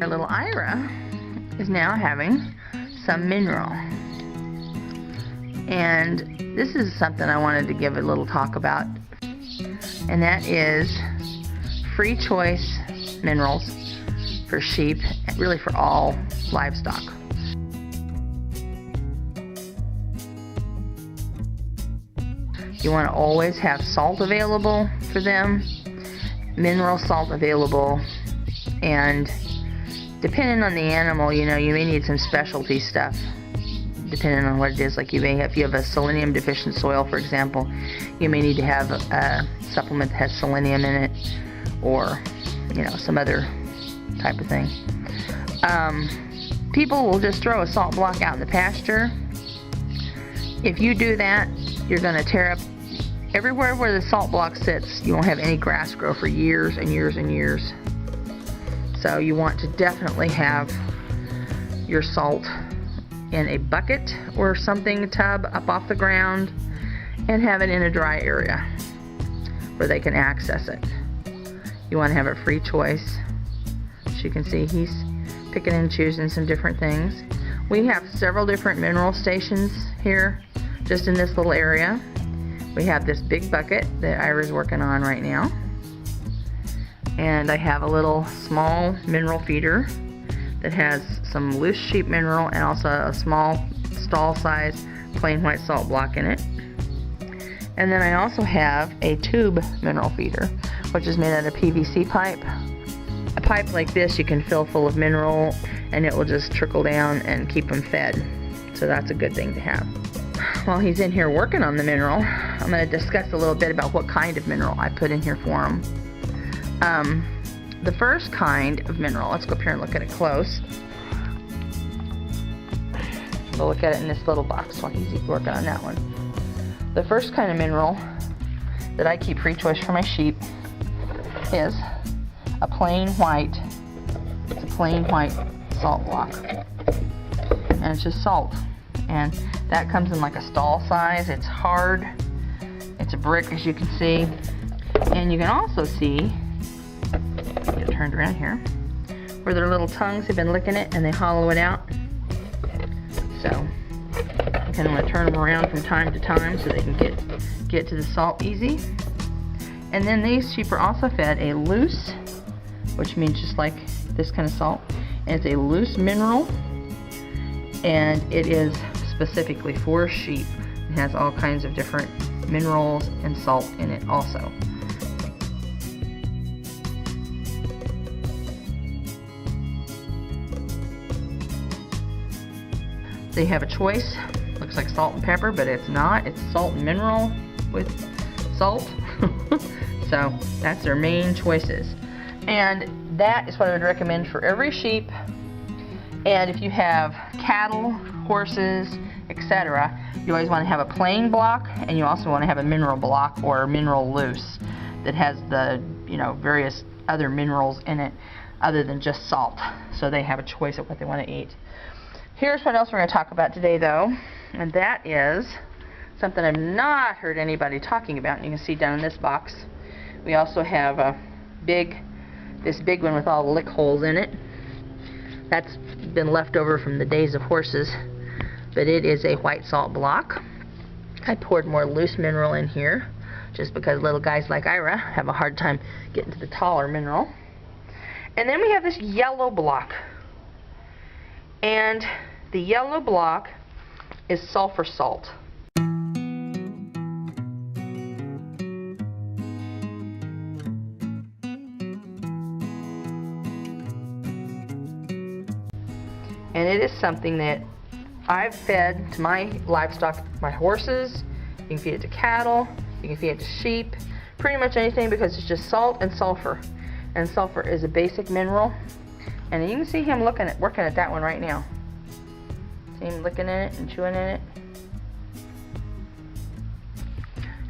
Our little Ira is now having some mineral. And this is something I wanted to give a little talk about. And that is free choice minerals for sheep, really for all livestock. You want to always have salt available for them, mineral salt available, and depending on the animal, you know, you may need some specialty stuff depending on what it is. Like if you have a selenium deficient soil, for example, you may need to have a supplement that has selenium in it, or you know, some other type of thing. People will just throw a salt block out in the pasture. If you do that, you're going to tear up everywhere where the salt block sits. You won't have any grass grow for years and years and years. So you want to definitely have your salt in a bucket or something, a tub up off the ground, and have it in a dry area where they can access it. You want to have a free choice. As you can see, he's picking and choosing some different things. We have several different mineral stations here just in this little area. We have this big bucket that Ira's working on right now. And I have a little small mineral feeder that has some loose sheep mineral and also a small stall size plain white salt block in it. And then I also have a tube mineral feeder, which is made out of PVC pipe. A pipe like this you can fill full of mineral and it will just trickle down and keep them fed. So that's a good thing to have. While he's in here working on the mineral, I'm going to discuss a little bit about what kind of mineral I put in here for him. The first kind of mineral, let's go up here and look at it close. We'll look at it in this little box while he's working on that one. The first kind of mineral that I keep free choice for my sheep is a plain white. It's a plain white salt block, and it's just salt. And that comes in like a stall size. It's hard. It's a brick, as you can see. And you can also see, get it turned around here, where their little tongues have been licking it and they hollow it out. So you kind of want to turn them around from time to time so they can get to the salt easy. And then these sheep are also fed a loose, which means just like this kind of salt, and it's a loose mineral, and it is specifically for sheep. It has all kinds of different minerals and salt in it also. So you have a choice. Looks like salt and pepper, but it's not. It's salt and mineral with salt. So that's their main choices. And that is what I would recommend for every sheep. And if you have cattle, horses, etc., you always want to have a plain block, and you also want to have a mineral block or mineral loose that has the, you know, various other minerals in it other than just salt. So they have a choice of what they want to eat. Here's what else we're going to talk about today, though, and that is something I've not heard anybody talking about. And you can see down in this box, we also have this big one with all the lick holes in it. That's been left over from the days of horses, but it is a white salt block. I poured more loose mineral in here just because little guys like Ira have a hard time getting to the taller mineral. And then we have this yellow block. And the yellow block is sulfur salt. And it is something that I've fed to my livestock, my horses. You can feed it to cattle, you can feed it to sheep, pretty much anything, because it's just salt and sulfur. And sulfur is a basic mineral. And you can see him working at that one right now. See him licking in it and chewing in it.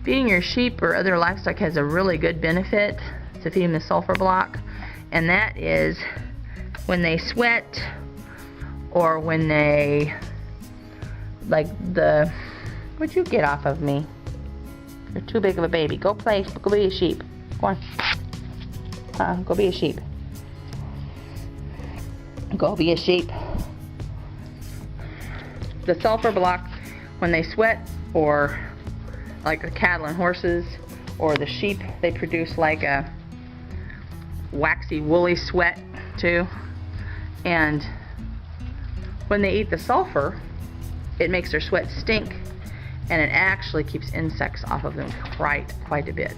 Feeding your sheep or other livestock has a really good benefit to feed them the sulfur block. And that is when they sweat, or when they, what'd you get off of me? You're too big of a baby. Go play, go be a sheep. Go on. Go be a sheep. Go be a sheep. The sulfur block, when they sweat, or like the cattle and horses, or the sheep, they produce like a waxy, woolly sweat too. And when they eat the sulfur, it makes their sweat stink, and it actually keeps insects off of them quite a bit.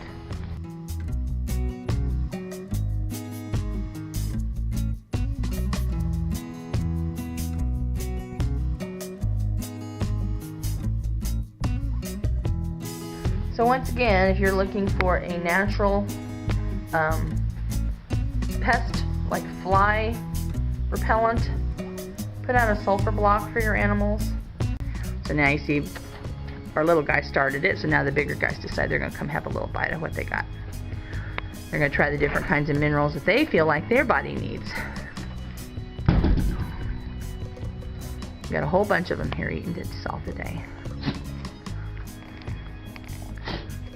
So once again, if you're looking for a natural pest like fly repellent, put out a sulfur block for your animals. So now you see our little guy started it, so now the bigger guys decide they're going to come have a little bite of what they got. They're going to try the different kinds of minerals that they feel like their body needs. We got a whole bunch of them here eating salt today.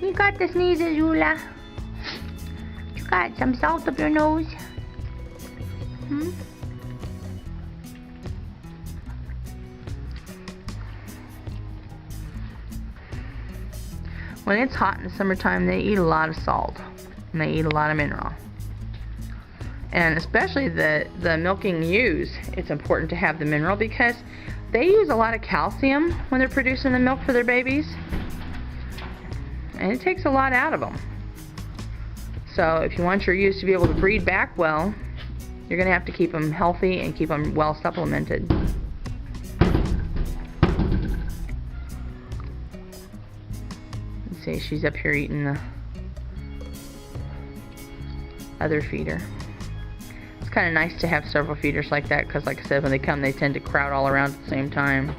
You got the sneezes, Eula? You got some salt up your nose? When it's hot in the summertime, they eat a lot of salt, and they eat a lot of mineral. And especially the milking ewes, it's important to have the mineral because they use a lot of calcium when they're producing the milk for their babies. And it takes a lot out of them. So if you want your ewes to be able to breed back well, you're going to have to keep them healthy and keep them well supplemented. Let's see, she's up here eating the other feeder. It's kind of nice to have several feeders like that because, like I said, when they come, they tend to crowd all around at the same time.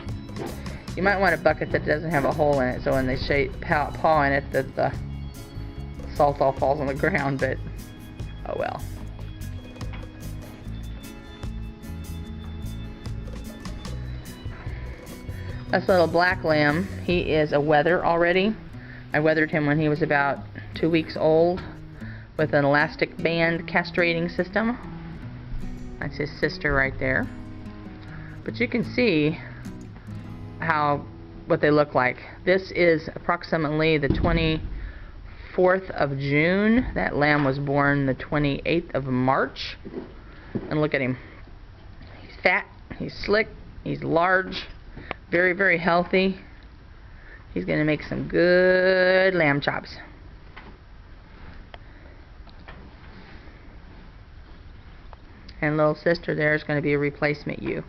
You might want a bucket that doesn't have a hole in it, so when they paw in it, that the salt all falls on the ground, but oh well. This little black lamb, he is a wether already. I weathered him when he was about 2 weeks old with an elastic band castrating system. That's his sister right there. But you can see what they look like. This is approximately the 24th of June. That lamb was born the 28th of March. And look at him. He's fat, he's slick, he's large, very healthy. He's gonna make some good lamb chops. And little sister there is gonna be a replacement ewe.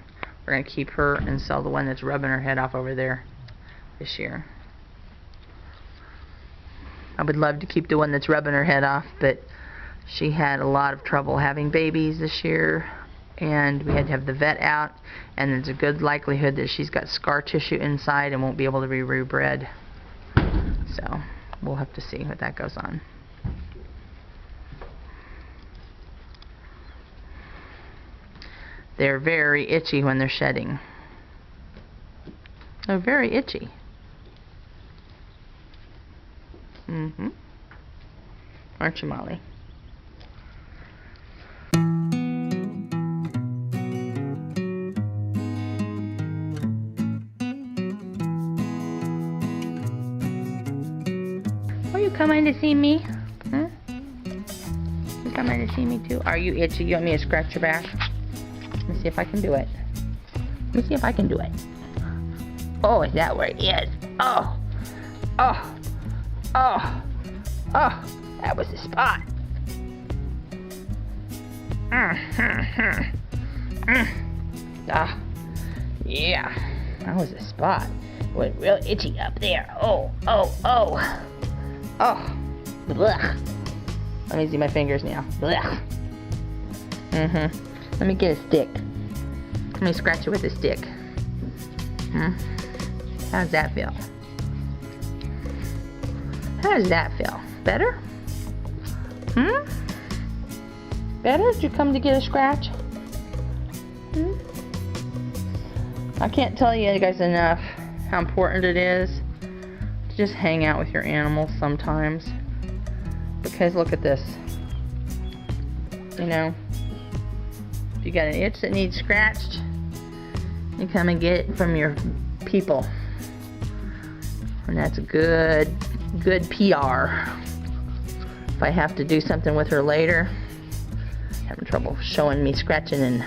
We're going to keep her and sell the one that's rubbing her head off over there this year. I would love to keep the one that's rubbing her head off, but she had a lot of trouble having babies this year, and we had to have the vet out, and there's a good likelihood that she's got scar tissue inside and won't be able to be rebred. So we'll have to see what that goes on. They're very itchy when they're shedding. They're very itchy. Aren't you, Molly? Are you coming to see me? You coming to see me too? Are you itchy? You want me to scratch your back? Let me see if I can do it. Let me see if I can do it. Oh, is that where it is? Oh. That was the spot. Yeah. That was the spot. It was real itchy up there. Oh. Blech. Let me see my fingers now. Blech. Let me get a stick. Let me scratch it with a stick. How's that feel? How does that feel? Better? Better? Did you come to get a scratch? I can't tell you guys enough how important it is to just hang out with your animals sometimes. Because look at this. You know? If you got an itch that needs scratched, you come and get it from your people. And that's good PR. If I have to do something with her later, having trouble showing me scratching and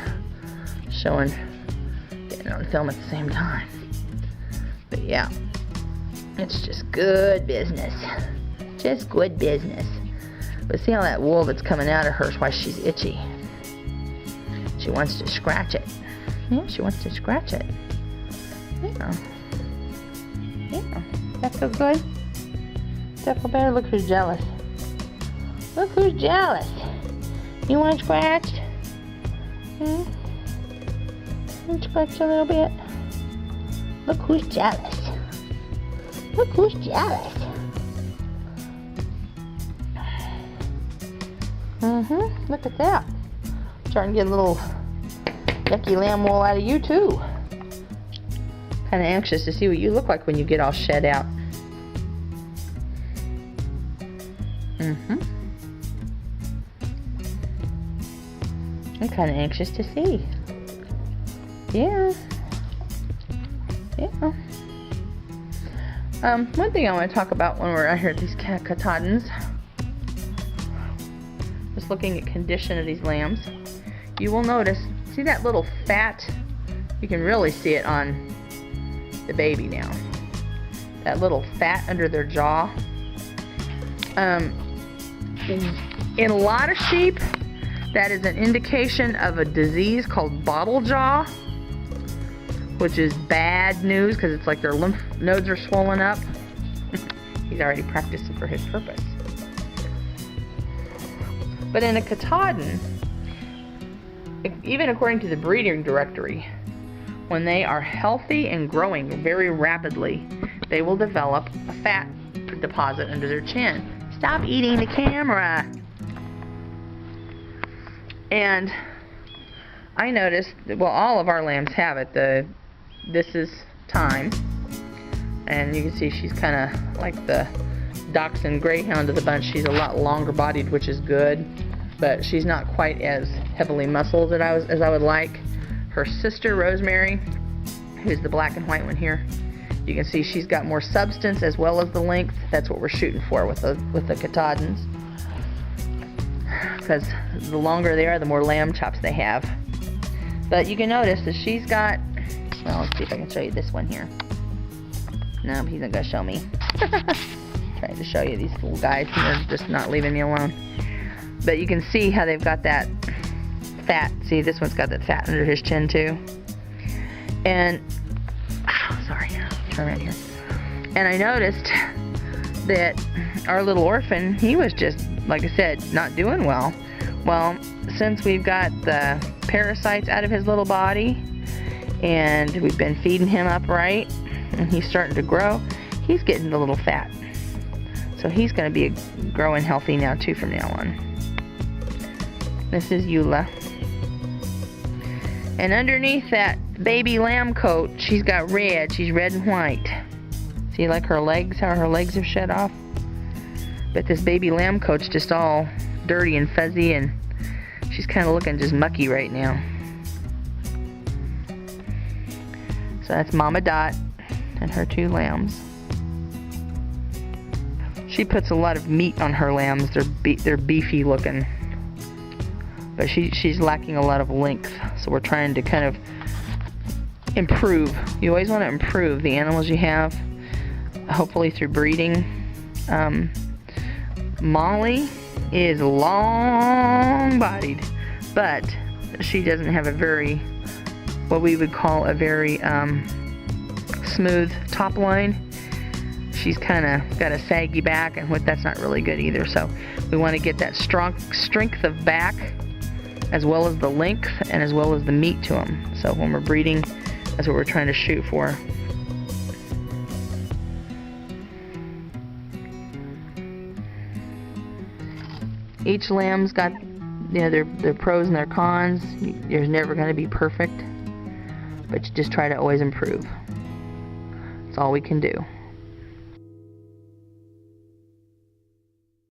getting on film at the same time. But yeah, it's just good business. Just good business. But see how that wool that's coming out of her is why she's itchy. She wants to scratch it. Yeah, she wants to scratch it. Yeah. Yeah. That feel good? That feel better? Look who's jealous. Look who's jealous. You want scratched? Hmm? Want to scratch a little bit? Look who's jealous. Look who's jealous. Look at that. Starting to get a little yucky lamb wool out of you too. Kind of anxious to see what you look like when you get all shed out. I'm kind of anxious to see. Yeah. Yeah. One thing I want to talk about when we're out here at these Katahdins, just looking at condition of these lambs, you will notice, see that little fat? You can really see it on the baby now. That little fat under their jaw. In a lot of sheep, that is an indication of a disease called bottle jaw, which is bad news because it's like their lymph nodes are swollen up. He's already practicing for his purpose. But in a Katahdin, even according to the breeding directory, when they are healthy and growing very rapidly, they will develop a fat deposit under their chin. Stop eating the camera. And I noticed, well, all of our lambs have it. This is Time, and you can see she's kind of like the Dachshund Greyhound of the bunch. She's a lot longer bodied, which is good, but she's not quite as heavily muscled as I would like. Her sister Rosemary, who's the black and white one here, you can see she's got more substance as well as the length. That's what we're shooting for with the Katahdins, because the longer they are, the more lamb chops they have. But you can notice that she's got, well, let's see if I can show you this one here. No, he's not gonna show me. Trying to show you these little guys, and they're just not leaving me alone. But you can see how they've got that fat. See, this one's got that fat under his chin too. And, sorry, turn around here. And I noticed that our little orphan, he was just, like I said, not doing well. Well, since we've got the parasites out of his little body, and we've been feeding him up right, and he's starting to grow, he's getting a little fat. So he's going to be growing healthy now too from now on. This is Eula. And underneath that baby lamb coat, she's got red. She's red and white. See, like her legs, how her legs have shed off? But this baby lamb coat's just all dirty and fuzzy, and she's kind of looking just mucky right now. So that's Mama Dot and her two lambs. She puts a lot of meat on her lambs. They're beefy looking, but she's lacking a lot of length. So we're trying to kind of improve. You always want to improve the animals you have, hopefully through breeding. Molly is long-bodied, but she doesn't have a very, what we would call a very smooth top line. She's kind of got a saggy back, and that's not really good either. So we want to get that strength of back, as well as the length, and as well as the meat to them. So when we're breeding, that's what we're trying to shoot for. Each lamb's got, their pros and their cons. You're never going to be perfect, but you just try to always improve. That's all we can do.